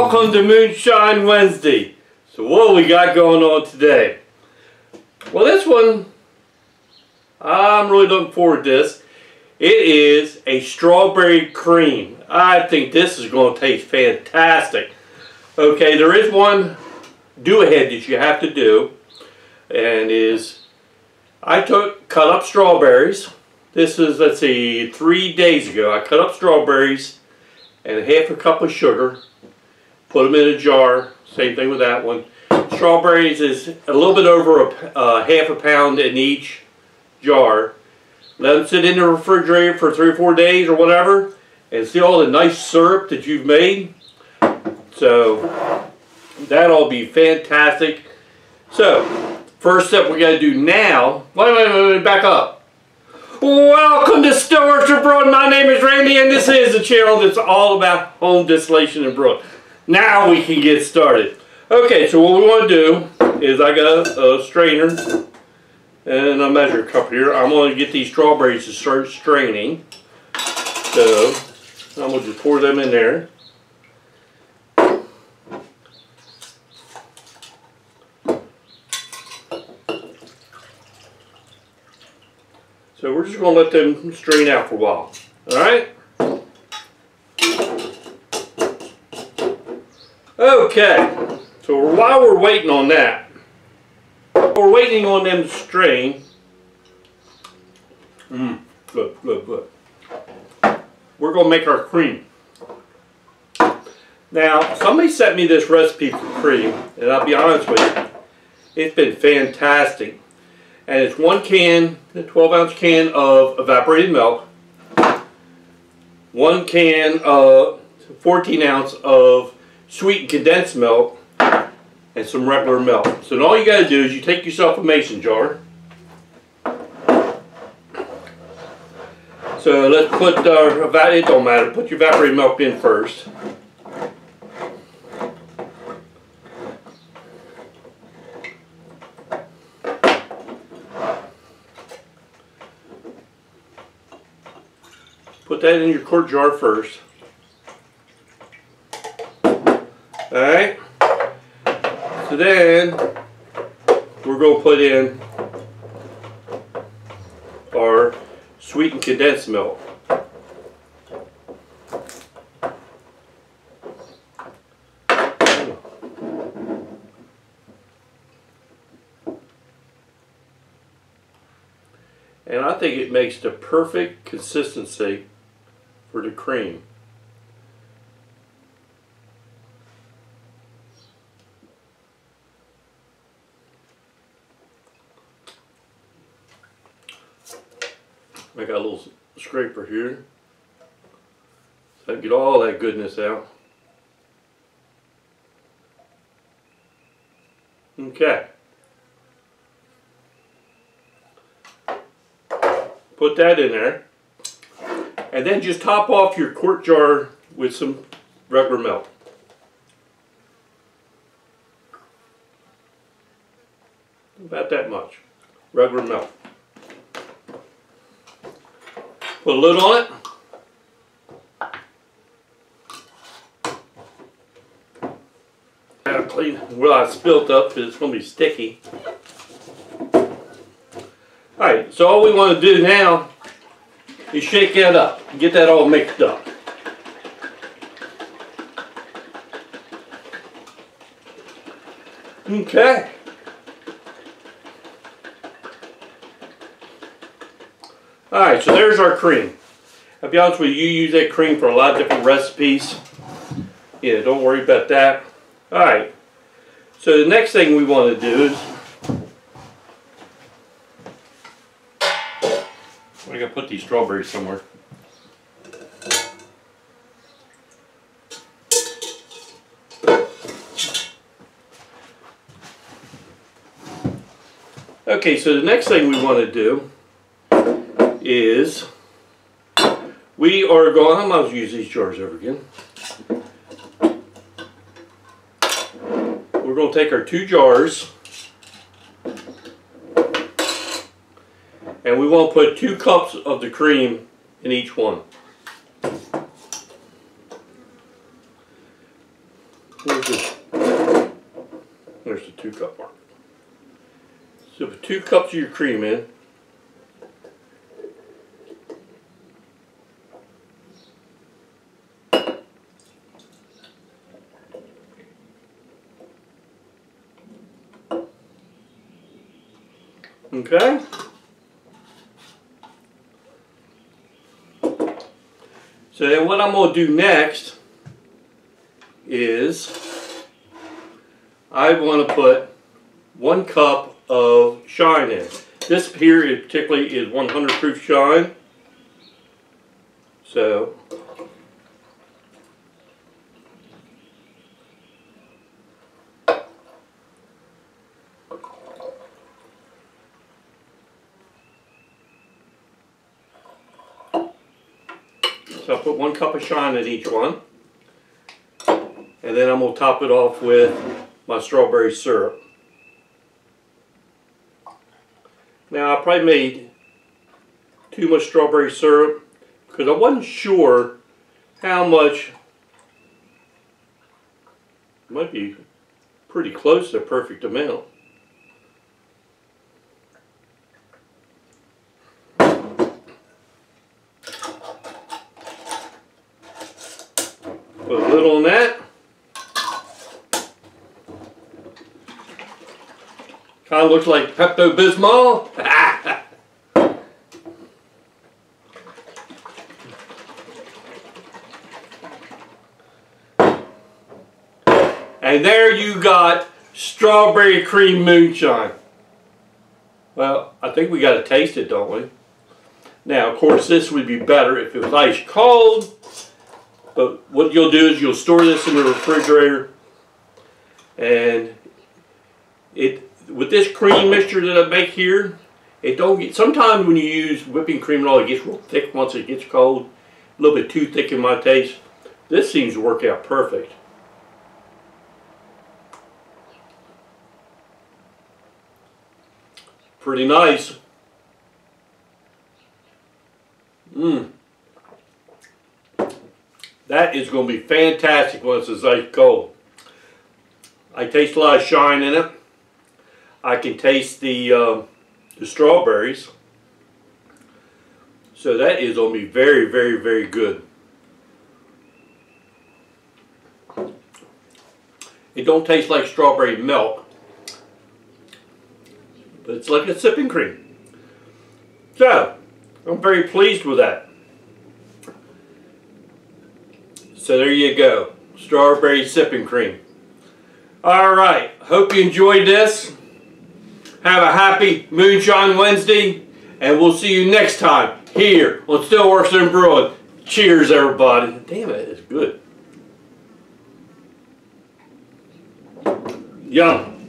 welcome to Moonshine Wednesday. So what we got going on today? Well, this one, I'm really looking forward to this. It is a strawberry cream. I think this is going to taste fantastic. Okay, there is one do-ahead that you have to do, and I cut up strawberries. This is, let's see, 3 days ago. I cut up strawberries and half a cup of sugar. Put them in a jar. Same thing with that one. Strawberries is a little bit over half a pound in each jar. Let them sit in the refrigerator for 3 or 4 days or whatever, and see all the nice syrup that you've made. So that'll be fantastic. So first step we got to do now. Wait, back up. Welcome to Stillworks for Brewing. My name is Randy, and this is a channel that's all about home distillation and brewing. Now we can get started. Okay, so what we want to do is I got a strainer and a measure cup here. I'm going to get these strawberries to start straining. So I'm going to just pour them in there. So we're just going to let them strain out for a while. Alright? Okay. So while we're waiting on that, we're waiting on them to strain. Good. We're going to make our cream. Now, somebody sent me this recipe for cream, and I'll be honest with you, it's been fantastic. And it's 1 can, a 12-ounce can of evaporated milk, 1 can of 14-ounce of sweetened condensed milk, and some regular milk. So all you got to do is you take yourself a mason jar. So let's put it don't matter, put your evaporated milk in first. Put that in your quart jar first. Alright. So then we're going to put in our sweetened condensed milk. And I think it makes the perfect consistency for the cream. I got a little scraper here so I can get all that goodness out. Okay. Put that in there. And then just top off your quart jar with some regular milk. About that much. Regular milk. Put a lid on it. Clean. Well, I spilled up because it's going to be sticky. Alright, so all we want to do now is shake that up. Get that all mixed up. Okay. Alright, so there's our cream. I'll be honest with you, use that cream for a lot of different recipes. Yeah, don't worry about that. Alright, so the next thing we want to do is I gotta put these strawberries somewhere. Okay, so the next thing we want to do is we are going, I'm going to use these jars over again. We're going to take our 2 jars and we want to put 2 cups of the cream in each one. 2-cup mark. So put 2 cups of your cream in. Okay. So then what I'm going to do next is I want to put 1 cup of shine in. This here is particularly is 100 proof shine. So I'll put 1 cup of shine in each one. And then I'm going to top it off with my strawberry syrup. Now I probably made too much strawberry syrup because I wasn't sure how much. It might be pretty close to the perfect amount. Put a little on that. Kind of looks like Pepto-Bismol. And there you got strawberry cream moonshine. Well, I think we got to taste it, don't we? Now, of course, this would be better if it was ice cold. But what you'll do is you'll store this in the refrigerator, and with this cream mixture that I make here, it don't get. Sometimes when you use whipping cream and all, it gets real thick once it gets cold. A little bit too thick in my taste. This seems to work out perfect. Pretty nice. That is going to be fantastic once it's ice cold. I taste a lot of shine in it. I can taste the strawberries. So that is going to be very, very, very good. It don't taste like strawberry milk, but it's like a sipping cream. So, I'm very pleased with that. So there you go, strawberry sipping cream. Alright, hope you enjoyed this. Have a happy Moonshine Wednesday, and we'll see you next time here on Stillworks and Brewing. Cheers, everybody. Damn it, it's good. Yum.